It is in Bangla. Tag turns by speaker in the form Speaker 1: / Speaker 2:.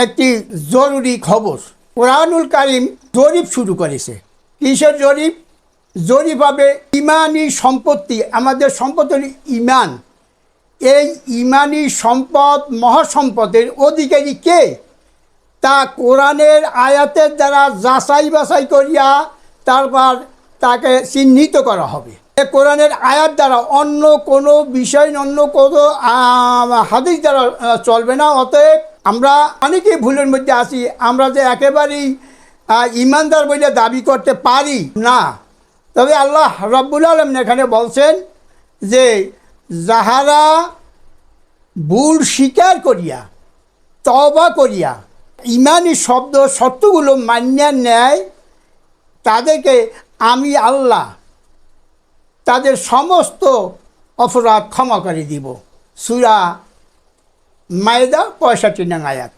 Speaker 1: একটি জরুরি খবর। কোরআনুল কারীম জরিপ শুরু করেছে। কিসের জরিপ? জরিপ হবে ইমানি সম্পত্তি। আমাদের সম্পদ হল ইমান। এই ইমানি সম্পদ, মহাসম্পদের অধিকারী কে, তা কোরআনের আয়াতের দ্বারা যাচাই বাছাই করিয়া তারপর তাকে চিহ্নিত করা হবে। কোরআনের আয়াত দ্বারা অন্য কোনো বিষয়, অন্য কোনো হাদিস দ্বারা চলবে না। অতএব আমরা অনেকেই ভুলের মধ্যে আছি, আমরা যে একেবারেই ইমানদার বলে দাবি করতে পারি না। তবে আল্লাহ রাব্বুল আলামিন এখানে বলছেন যে যাহারা ভুল স্বীকার করিয়া তওবা করিয়া ইমানি শর্তগুলো মানিয়া নেয়, তাদেরকে আমি আল্লাহ তাদের সমস্ত অপরাধ ক্ষমা করে দিব। সূরা মায়েদা 65 নং আয়াত।